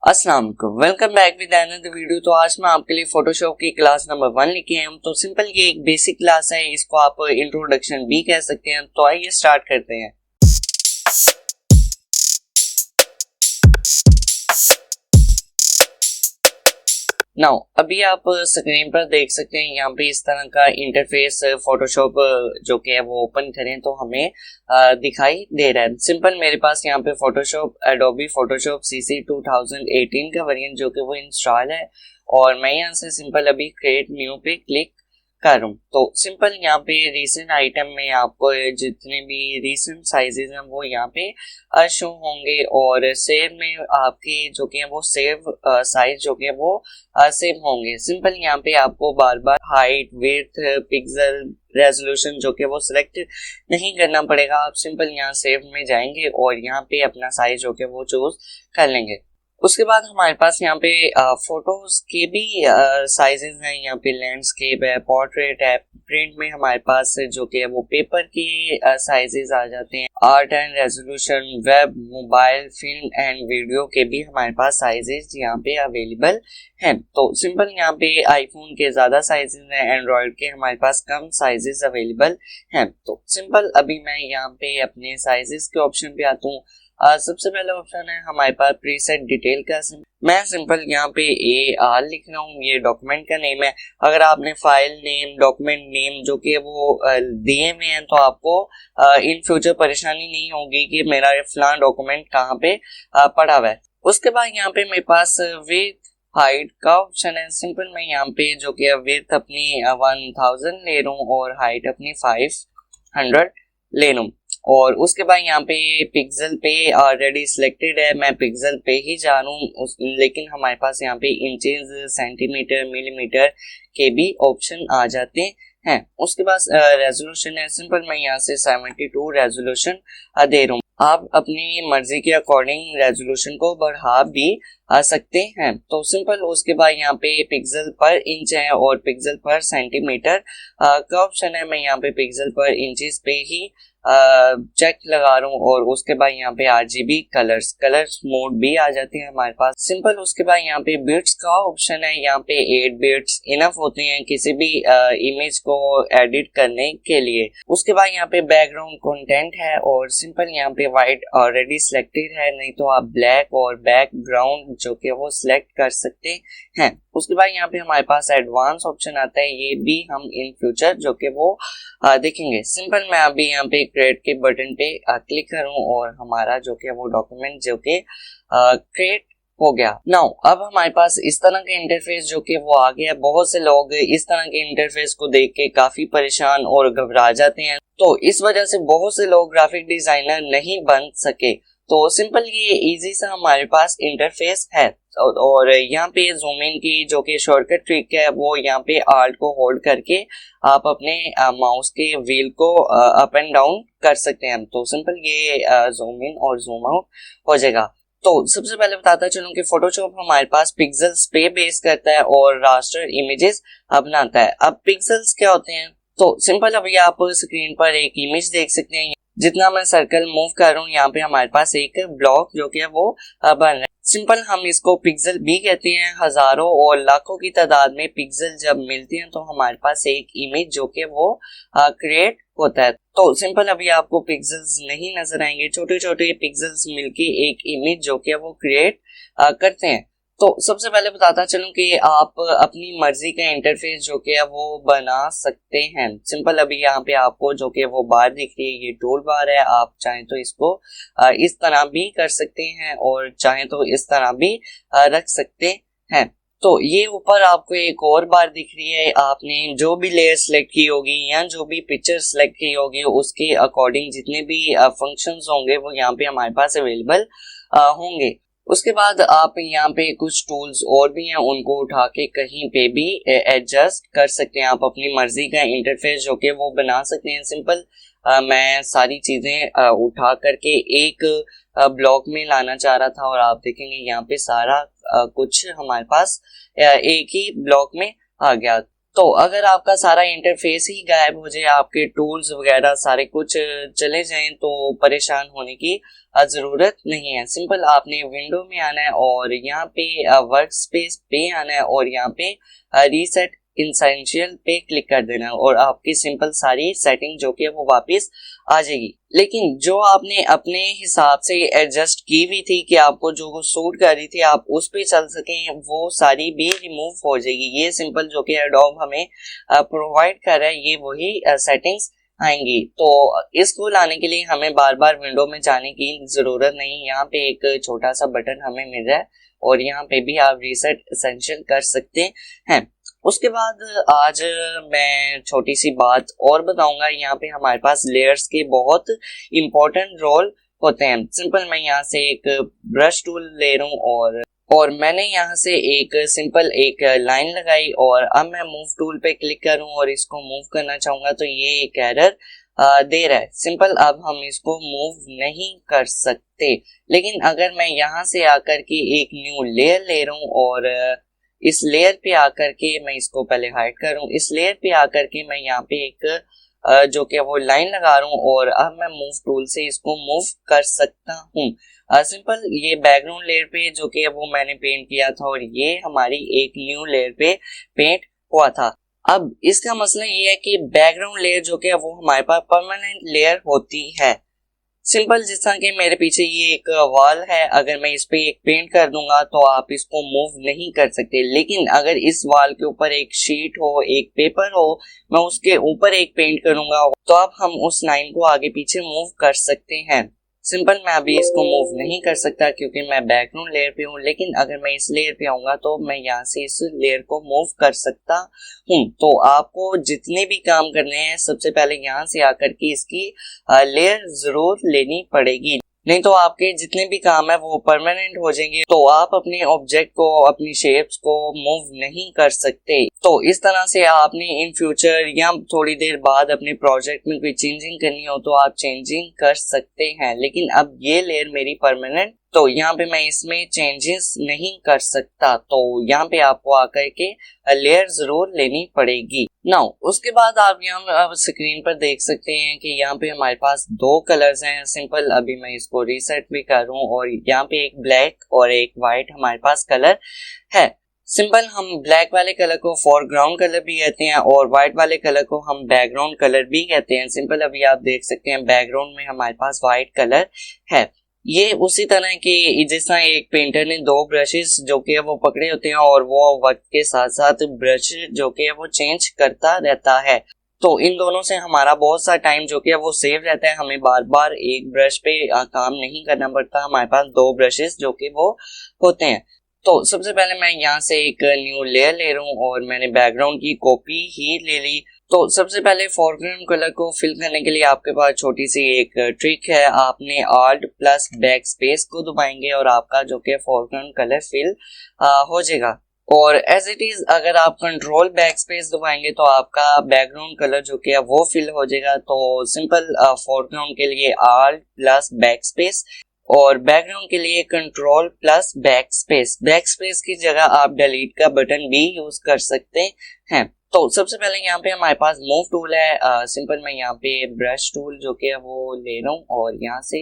अस्सलाम वालेकुम, welcome back with another video. तो आज मैं आपके लिए फोटोशॉप की क्लास नंबर 1 लेके आया हूँ। तो सिंपल ये एक बेसिक क्लास है, इसको आप इंट्रोडक्शन भी कह सकते हैं। तो आइए स्टार्ट करते हैं। नाउ अभी आप स्क्रीन पर देख सकते हैं, यहाँ पे इस तरह का इंटरफेस फोटोशॉप जो कि है वो ओपन करें तो हमें दिखाई दे रहा है। सिंपल मेरे पास यहाँ पे फोटोशॉप एडोबी फोटोशॉप सीसी 2018 का वेरिएंट जो कि वो इंस्टॉल है और मैं यहाँ से सिंपल अभी क्रिएट न्यू पे क्लिक करूँ तो सिंपल यहाँ पे रीसेंट आइटम में आपको जितने भी रीसेंट साइजेस हैं वो यहाँ पे शो होंगे और सेव में आपके जो कि है वो सेव साइज जो कि है वो सेव होंगे। सिंपल यहाँ पे आपको बार बार हाइट, विड्थ, पिक्सल, रेजोल्यूशन जो कि वो सिलेक्ट नहीं करना पड़ेगा। आप सिंपल यहाँ सेव में जाएंगे और यहाँ पे अपना साइज जो कि वो चूज कर लेंगे। उसके बाद हमारे पास यहाँ पे फोटोज के भी साइजेस हैं। यहाँ पे लैंडस्केप है, पोर्ट्रेट है, प्रिंट में हमारे पास जो कि है वो पेपर के साइजेस आ जाते हैं। Art and resolution, web, mobile, film and video के भी हमारे पास साइजेस यहाँ पे अवेलेबल हैं। तो सिंपल यहाँ पे आईफोन के ज्यादा साइजेस हैं, एंड्रॉइड के हमारे पास कम साइजेस अवेलेबल हैं। तो सिंपल अभी मैं यहाँ पे अपने साइजेस के ऑप्शन पे आता हूँ। सबसे पहला ऑप्शन है हमारे पास प्रीसेट डिटेल का। मैं सिंपल यहाँ पे AR लिख रहा हूँ, ये डॉक्यूमेंट का नेम है। अगर आपने फाइल नेम, डॉक्यूमेंट नेम जो कि वो दिए हुए हैं तो आपको इन फ्यूचर परेशानी नहीं होगी कि मेरा फलां डॉक्यूमेंट कहाँ पे पड़ा हुआ है। उसके बाद यहाँ पे मेरे पास विड्थ हाइट का ऑप्शन है। सिंपल मैं यहाँ पे जो कि विड्थ अपनी 1000 ले रहा हूँ और हाइट अपनी 500 ले लूँ। और उसके बाद यहाँ पे पिक्सल पे ऑलरेडी सिलेक्टेड है, मैं पिक्सल पे ही जा रहा हूँ। लेकिन हमारे पास यहाँ पे इंचेस, सेंटीमीटर, मिलीमीटर के भी ऑप्शन आ जाते हैं। उसके बाद रेजोल्यूशन है। सिंपल मैं यहाँ से 72 रेजोल्यूशन दे रहा हूँ। आप अपनी मर्जी के अकॉर्डिंग रेजोल्यूशन को बढ़ा भी आ सकते हैं। तो सिंपल उसके बाद यहाँ पे पिक्सल पर इंच है और पिक्सल पर सेंटीमीटर का ऑप्शन है। मैं यहाँ पे पिक्सल पर इंचेस पे ही चेक लगा रहा हूँ और उसके बाद यहाँ पे RGB कलर्स मोड भी आ जाते हैं हमारे पास। सिंपल उसके बाद यहाँ पे बिट्स का ऑप्शन है। यहाँ पे 8 बिट्स इनफ होते हैं किसी भी इमेज को एडिट करने के लिए। उसके बाद यहाँ पे बैकग्राउंड कंटेंट है और सिंपल यहाँ पे वाइट ऑलरेडी सिलेक्टेड है, नहीं तो आप ब्लैक और बैकग्राउंड जो कि वो सिलेक्ट कर सकते हैं। उसके बाद यहाँ पे हमारे पास एडवांस ऑप्शन आता है, ये भी हम इन फ्यूचर जो कि वो देखेंगे। सिंपल मैं अभी यहाँ पे क्रिएट के बटन पे क्लिक करूँ और हमारा जो कि वो डॉक्यूमेंट जो कि क्रिएट हो गया। नाउ अब हमारे पास इस तरह का इंटरफेस जो कि वो आ गया। बहुत से लोग इस तरह के इंटरफेस को देख के काफी परेशान और घबरा जाते हैं, तो इस वजह से बहुत से लोग ग्राफिक डिजाइनर नहीं बन सके। तो सिंपल ये इजी सा हमारे पास इंटरफेस है और यहाँ पे जूम इन की जो कि शॉर्टकट ट्रिक है वो यहाँ पे आल्ट को होल्ड करके आप अपने माउस के व्हील को अप एंड डाउन कर सकते हैं। तो सिंपल ये जूम इन और जूम आउट हो जाएगा। तो सबसे पहले बताता चलूं कि फोटोशॉप हमारे पास पिक्सेल्स पे बेस करता है और रास्टर इमेजेस बनाता है। अब पिक्सेल्स क्या होते हैं? तो सिंपल अभी आप स्क्रीन पर एक इमेज देख सकते हैं। जितना मैं सर्कल मूव कर रहा हूँ यहाँ पे हमारे पास एक ब्लॉक जो कि है वो बन रहा है। सिंपल हम इसको पिक्सल भी कहते हैं। हजारों और लाखों की तादाद में पिक्सल जब मिलते हैं तो हमारे पास एक इमेज जो कि वो क्रिएट होता है। तो सिंपल अभी आपको पिक्सल्स नहीं नजर आएंगे, छोटे छोटे पिक्सल्स मिलके एक इमेज जो कि वो क्रिएट करते हैं। तो सबसे पहले बताता चलूं कि आप अपनी मर्जी का इंटरफेस जो कि है वो बना सकते हैं। सिंपल अभी यहाँ पे आपको जो कि वो बार दिख रही है, ये टूल बार है। आप चाहें तो इसको इस तरह भी कर सकते हैं और चाहें तो इस तरह भी रख सकते हैं। तो ये ऊपर आपको एक और बार दिख रही है। आपने जो भी लेयर सेलेक्ट की होगी या जो भी पिक्चर सेलेक्ट की होगी उसके अकॉर्डिंग जितने भी फंक्शंस होंगे वो यहाँ पे हमारे पास अवेलेबल होंगे। उसके बाद आप यहाँ पे कुछ टूल्स और भी हैं, उनको उठा के कहीं पे भी एडजस्ट कर सकते हैं। आप अपनी मर्जी का इंटरफेस जो कि वो बना सकते हैं। सिंपल मैं सारी चीजें उठा करके एक ब्लॉक में लाना चाह रहा था और आप देखेंगे यहाँ पे सारा कुछ हमारे पास एक ही ब्लॉक में आ गया। तो अगर आपका सारा इंटरफेस ही गायब हो जाए, आपके टूल्स वगैरह सारे कुछ चले जाएं, तो परेशान होने की जरूरत नहीं है। सिंपल आपने विंडो में आना है और यहाँ पे वर्क स्पेस पे आना है और यहाँ पे रीसेट इंसेंशियल पे क्लिक कर देना है और आपकी सिंपल सारी सेटिंग जो कि वो वापस आ जाएगी। लेकिन जो आपने अपने हिसाब से एडजस्ट की हुई थी कि आपको जो सूट कर रही थी आप उस पे चल सकें, वो सारी भी रिमूव हो जाएगी। ये सिंपल जो कि एडोब हमें प्रोवाइड कर रहा है, ये वही सेटिंग्स आएंगी। तो इसको लाने के लिए हमें बार बार विंडो में जाने की जरूरत नहीं। यहाँ पे एक छोटा सा बटन हमें मिल रहा है और यहाँ पे भी आप रीसेट एसेंशियल कर सकते हैं। उसके बाद आज मैं छोटी सी बात और बताऊंगा। यहाँ पे हमारे पास लेयर्स के बहुत इंपॉर्टेंट रोल होते हैं। सिंपल मैं यहाँ से एक ब्रश टूल ले रहा हूँ और मैंने यहाँ से एक सिंपल एक लाइन लगाई और अब मैं मूव टूल पे क्लिक करूँ और इसको मूव करना चाहूंगा तो ये एक एरर दे रहा है। सिंपल अब हम इसको मूव नहीं कर सकते। लेकिन अगर मैं यहाँ से आकर के एक न्यू लेयर ले रहा हूँ और इस लेयर पे आकर के मैं इसको पहले हाइड करूँ, इस लेयर पे आकर के मैं यहाँ पे एक जो कि वो लाइन लगा रहा हूँ और अब मैं मूव टूल से इसको मूव कर सकता हूँ। सिंपल ये बैकग्राउंड लेयर पे जो कि वो मैंने पेंट किया था और ये हमारी एक न्यू लेयर पे पेंट हुआ था। अब इसका मसला ये है कि बैकग्राउंड लेयर जो कि वो हमारे पास परमानेंट लेयर होती है। सिंपल जिस तरह कि मेरे पीछे ये एक वॉल है, अगर मैं इस पे एक पेंट कर दूंगा तो आप इसको मूव नहीं कर सकते। लेकिन अगर इस वॉल के ऊपर एक शीट हो, एक पेपर हो, मैं उसके ऊपर एक पेंट करूंगा तो अब हम उस लाइन को आगे पीछे मूव कर सकते हैं। सिंपल मैं अभी इसको मूव नहीं कर सकता क्योंकि मैं बैकग्राउंड लेयर पे हूँ। लेकिन अगर मैं इस लेयर पे आऊंगा तो मैं यहाँ से इस लेयर को मूव कर सकता हूँ। तो आपको जितने भी काम करने हैं सबसे पहले यहाँ से आकर के इसकी लेयर जरूर लेनी पड़ेगी, नहीं तो आपके जितने भी काम है वो परमानेंट हो जाएंगे। तो आप अपने ऑब्जेक्ट को, अपनी शेप्स को मूव नहीं कर सकते। तो इस तरह से आपने इन फ्यूचर या थोड़ी देर बाद अपने प्रोजेक्ट में कोई चेंजिंग करनी हो तो आप चेंजिंग कर सकते हैं। लेकिन अब ये लेयर मेरी परमानेंट, तो यहाँ पे मैं इसमें चेंजेस नहीं कर सकता। तो यहाँ पे आपको आकर के लेयर जरूर लेनी पड़ेगी। नाउ उसके बाद आप यहाँ स्क्रीन पर देख सकते हैं कि यहाँ पे हमारे पास दो कलर्स हैं। सिंपल अभी मैं इसको रीसेट भी करूँ और यहाँ पे एक ब्लैक और एक वाइट हमारे पास कलर है। सिंपल हम ब्लैक वाले कलर को फोरग्राउंड कलर भी कहते हैं और व्हाइट वाले कलर को हम बैकग्राउंड कलर भी कहते हैं। सिंपल अभी आप देख सकते हैं बैकग्राउंड में हमारे पास व्हाइट कलर है। ये उसी तरह के जैसा एक पेंटर ने दो ब्रशेस जो कि वो पकड़े होते हैं और वो वक्त के साथ साथ ब्रश जो कि वो चेंज करता रहता है। तो इन दोनों से हमारा बहुत सा टाइम जो कि वो सेव रहता है। हमें बार बार एक ब्रश पे काम नहीं करना पड़ता। हमारे पास दो ब्रशेस जो कि वो होते हैं। तो सबसे पहले मैं यहाँ से एक न्यू लेयर ले रहा हूँ और मैंने बैकग्राउंड की कॉपी ही ले ली। तो सबसे पहले फोरग्राउंड कलर को फिल करने के लिए आपके पास छोटी सी एक ट्रिक है। आपने Alt प्लस बैक स्पेस को दबाएंगे और आपका जो कि फोरग्राउंड कलर फिल हो जाएगा। और एज इट इज अगर आप कंट्रोल बैक स्पेस दबाएंगे तो आपका बैकग्राउंड कलर जो कि है वो फिल हो जाएगा। तो सिंपल फोरग्राउंड के लिए Alt प्लस बैक स्पेस और बैकग्राउंड के लिए control plus back space. Back space की जगह आप डिलीट का बटन भी यूज कर सकते हैं। तो सबसे पहले यहाँ पे हमारे पास मूव टूल है। सिंपल मैं यहाँ पे ब्रश टूल जो कि वो ले रहा हूँ और यहाँ से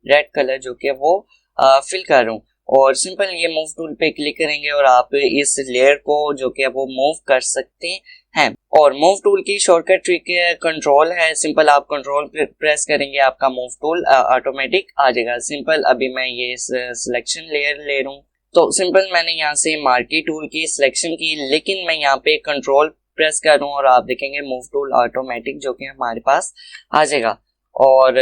रेड कलर जो कि वो फिल कर रहा हूँ और सिंपल ये मूव टूल पे क्लिक करेंगे और आप इस लेयर को जो कि वो मूव कर सकते हैं। और मूव टूल की शॉर्टकट ट्रिक कंट्रोल है। सिंपल आप कंट्रोल प्रेस करेंगे आपका मूव टूल ऑटोमेटिक आ जाएगा। सिंपल अभी मैं ये सिलेक्शन लेयर ले रहा हूँ तो सिंपल मैंने यहाँ से मार्की टूल की सिलेक्शन की, लेकिन मैं यहाँ पे कंट्रोल प्रेस कर रहा हूँ और आप देखेंगे मूव टूल ऑटोमेटिक जो कि हमारे पास आ जाएगा। और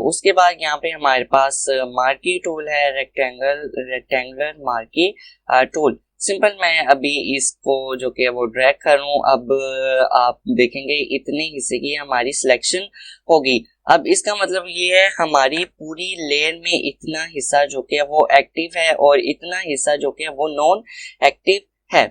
उसके बाद यहाँ पे हमारे पास मार्की टूल है, रेक्टेंगुलर मार्की टूल। सिंपल मैं अभी इसको जो कि वो ड्रैग कर रहा हूँ। अब आप देखेंगे इतने हिस्से की हमारी सिलेक्शन होगी। अब इसका मतलब ये है हमारी पूरी लेयर में इतना हिस्सा जो कि वो एक्टिव है और इतना हिस्सा जो कि वो नॉन एक्टिव है।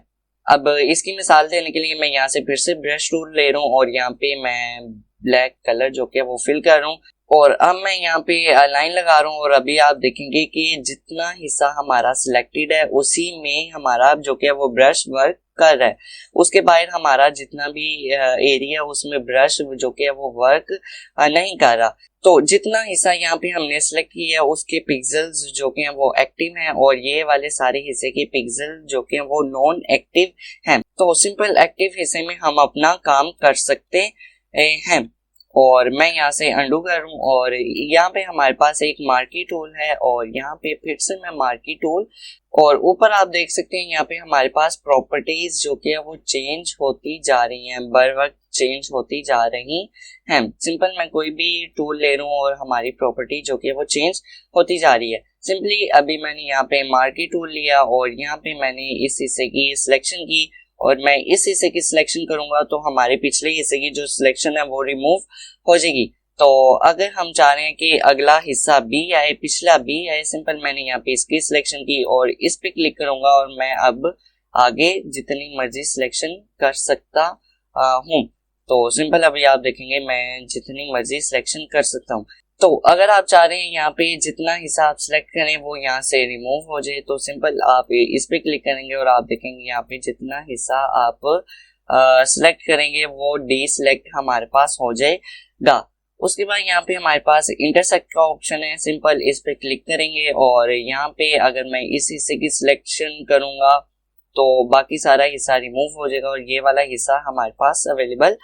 अब इसकी मिसाल देने के लिए मैं यहाँ से फिर से ब्रश टूल ले रहा हूँ और यहाँ पे मैं ब्लैक कलर जो कि वो फिल कर रहा हूँ और अब मैं यहाँ पे लाइन लगा रहा हूँ और अभी आप देखेंगे कि जितना हिस्सा हमारा सिलेक्टेड है उसी में हमारा जो कि वो ब्रश वर्क कर रहा है। उसके बाहर हमारा जितना भी एरिया उसमें ब्रश जो कि वो वर्क नहीं कर रहा। तो जितना हिस्सा यहाँ पे हमने सेलेक्ट किया है उसके पिक्सेल्स जो कि वो एक्टिव हैं और ये वाले सारे हिस्से के पिक्सल जो कि वो नॉन एक्टिव हैं। तो सिंपल एक्टिव हिस्से में हम अपना काम कर सकते हैं। और मैं यहाँ से अंडू करूँ और यहाँ पे हमारे पास एक मार्की टूल है और यहाँ पे फिर से मैं मार्की टूल और ऊपर आप देख सकते हैं यहाँ पे हमारे पास प्रॉपर्टीज जो कि वो चेंज होती जा रही हैं, बर वक्त चेंज होती जा रही हैं। सिंपल मैं कोई भी टूल ले रहा हूँ और हमारी प्रॉपर्टी जो कि वो चेंज होती जा रही है। सिंपली अभी मैंने यहाँ पे मार्की टूल लिया और यहाँ पे मैंने इस हिस्से की सिलेक्शन की और मैं इस हिस्से की सिलेक्शन करूंगा तो हमारे पिछले हिस्से की जो सिलेक्शन है वो रिमूव हो जाएगी। तो अगर हम चाह रहे हैं कि अगला हिस्सा भी आए, पिछला भी आए, सिंपल मैंने यहाँ पे इसकी सिलेक्शन की और इस पे क्लिक करूंगा और मैं अब आगे जितनी मर्जी सिलेक्शन कर सकता हूँ। तो सिंपल अभी आप देखेंगे मैं जितनी मर्जी सिलेक्शन कर सकता हूँ। तो अगर आप चाह रहे हैं यहाँ पे जितना हिस्सा आप सिलेक्ट करें वो यहाँ से रिमूव हो जाए तो सिंपल आप इस पे क्लिक करेंगे और आप देखेंगे यहाँ पे जितना हिस्सा आप सिलेक्ट करेंगे वो डी सिलेक्ट हमारे पास हो जाएगा। उसके बाद यहाँ पे हमारे पास इंटरसेक्ट का ऑप्शन है, सिंपल इस पे क्लिक करेंगे और यहाँ पे अगर मैं इस हिस्से की सिलेक्शन करूंगा तो बाकी सारा हिस्सा रिमूव हो जाएगा और ये वाला हिस्सा हमारे पास अवेलेबल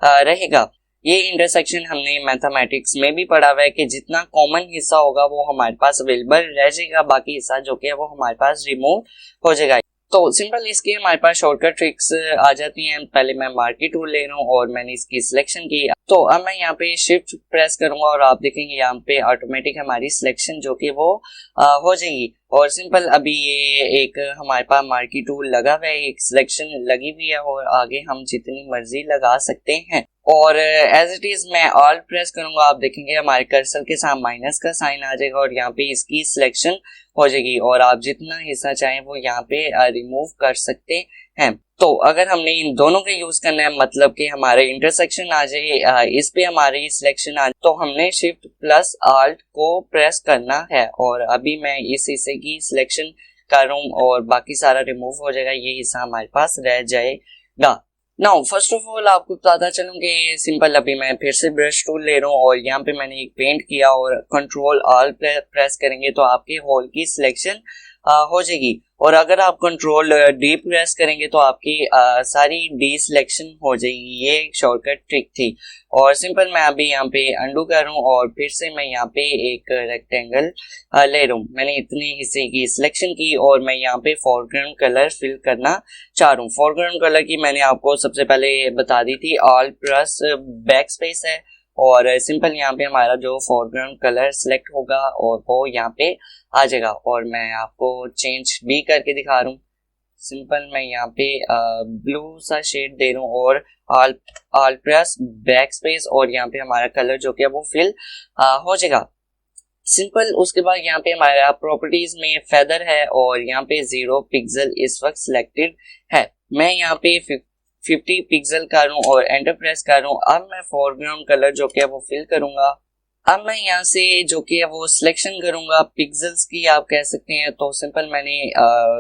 रहेगा। ये इंटरसेक्शन हमने मैथमेटिक्स में भी पढ़ा हुआ है कि जितना कॉमन हिस्सा होगा वो हमारे पास अवेलेबल रह जाएगा, बाकी हिस्सा जो कि वो हमारे पास रिमूव हो जाएगा। तो सिंपल इसके हमारे पास शॉर्टकट ट्रिक्स आ जाती हैं। पहले मैं मार्की टूल ले रहा हूँ और मैंने इसकी सिलेक्शन की। तो अब मैं यहाँ पे शिफ्ट प्रेस करूंगा और आप देखेंगे यहाँ पे ऑटोमेटिक हमारी सिलेक्शन जो कि वो हो जाएगी। और सिंपल अभी ये एक हमारे पास मार्की टूल लगा हुआ है, एक सिलेक्शन लगी हुई है और आगे हम जितनी मर्जी लगा सकते हैं। और एज इट इज मैं ऑल्ट प्रेस करूंगा, आप देखेंगे हमारे कर्सर के साथ माइनस का साइन आ जाएगा और यहाँ पे इसकी सिलेक्शन हो जाएगी और आप जितना हिस्सा चाहें वो यहाँ पे रिमूव कर सकते हैं। तो अगर हमने इन दोनों का यूज करना है, मतलब कि हमारे इंटरसेक्शन आ जाए, इस पे हमारी सिलेक्शन आ, तो हमने शिफ्ट प्लस ऑल्ट को प्रेस करना है। और अभी मैं इस हिस्से की सिलेक्शन कर रहा हूँ और बाकी सारा रिमूव हो जाएगा, ये हिस्सा हमारे पास रह जाएगा। नाउ फर्स्ट ऑफ ऑल आपको बताता चलूं कि सिंपल अभी मैं फिर से ब्रश टूल ले रहा हूँ और यहाँ पे मैंने एक पेंट किया और कंट्रोल ऑल प्रेस करेंगे तो आपके होल की सिलेक्शन हो जाएगी। और अगर आप कंट्रोल डी प्रेस करेंगे तो आपकी सारी डी सिलेक्शन हो जाएगी। ये एक शॉर्टकट ट्रिक थी। और सिंपल मैं अभी यहाँ पे अंडू कर रहा हूँ और फिर से मैं यहाँ पे एक रेक्टेंगल ले रहा हूँ। मैंने इतने हिस्से की सिलेक्शन की और मैं यहाँ पे फोरग्राउंड कलर फिल करना चाह रहा हूँ। फोरग्राउंड कलर की मैंने आपको सबसे पहले बता दी थी, ऑल प्लस बैक स्पेस है और सिंपल यहाँ पे हमारा जो फोरग्राउंड कलर सिलेक्ट होगा और वो यहाँ पे आ जाएगा। और मैं आपको चेंज भी करके दिखा रहा हूँ। सिंपल मैं यहाँ पे ब्लू सा शेड दे रहा हूँ और ऑल प्लस बैक स्पेस और यहाँ पे हमारा कलर जो कि वो फिल हो जाएगा। सिंपल उसके बाद यहाँ पे हमारा प्रॉपर्टीज में फेदर है और यहाँ पे 0 पिक्सल इस वक्त सिलेक्टेड है। मैं यहाँ पे 50 पिक्सल कर रहा हूँ और एंटर प्रेस कर रहा हूँ। अब मैं फोरग्राउंड कलर जो कि वो फिल करूंगा। अब मैं यहाँ से जो कि वो सिलेक्शन करूंगा पिक्सल्स की आप कह सकते हैं। तो सिंपल मैंने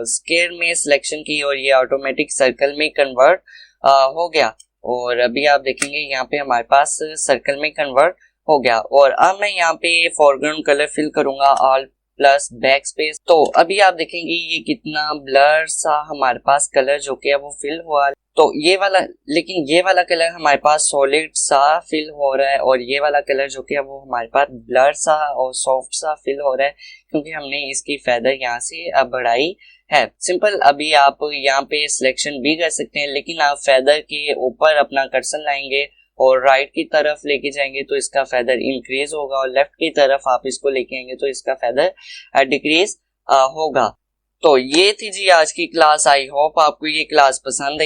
स्क्वायर में सिलेक्शन की और ये ऑटोमेटिक सर्कल में कन्वर्ट हो गया। और अभी आप देखेंगे यहाँ पे हमारे पास सर्कल में कन्वर्ट हो गया। और अब मैं यहाँ पे फोरग्राउंड कलर फिल करूंगा ऑल प्लस बैक स्पेस। तो अभी आप देखेंगे ये कितना ब्लर सा हमारे पास कलर जो कि वो फिल हुआ। तो ये वाला, लेकिन ये वाला कलर हमारे पास सॉलिड सा फिल हो रहा है और ये वाला कलर जो कि वो हमारे पास ब्लर सा और सॉफ्ट सा फिल हो रहा है क्योंकि हमने इसकी फेदर यहाँ से बढ़ाई है। सिंपल अभी आप यहाँ पे सिलेक्शन भी कर सकते हैं, लेकिन आप फेदर के ऊपर अपना कर्सर लाएंगे और राइट की तरफ लेके जाएंगे तो इसका फेदर इंक्रीज होगा और लेफ्ट की तरफ आप इसको लेके आएंगे तो इसका फेदर डिक्रीज होगा। तो ये थी जी आज की क्लास। आई होप आपको ये क्लास पसंद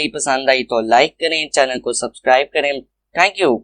आई तो लाइक करें, चैनल को सब्सक्राइब करें। Thank you.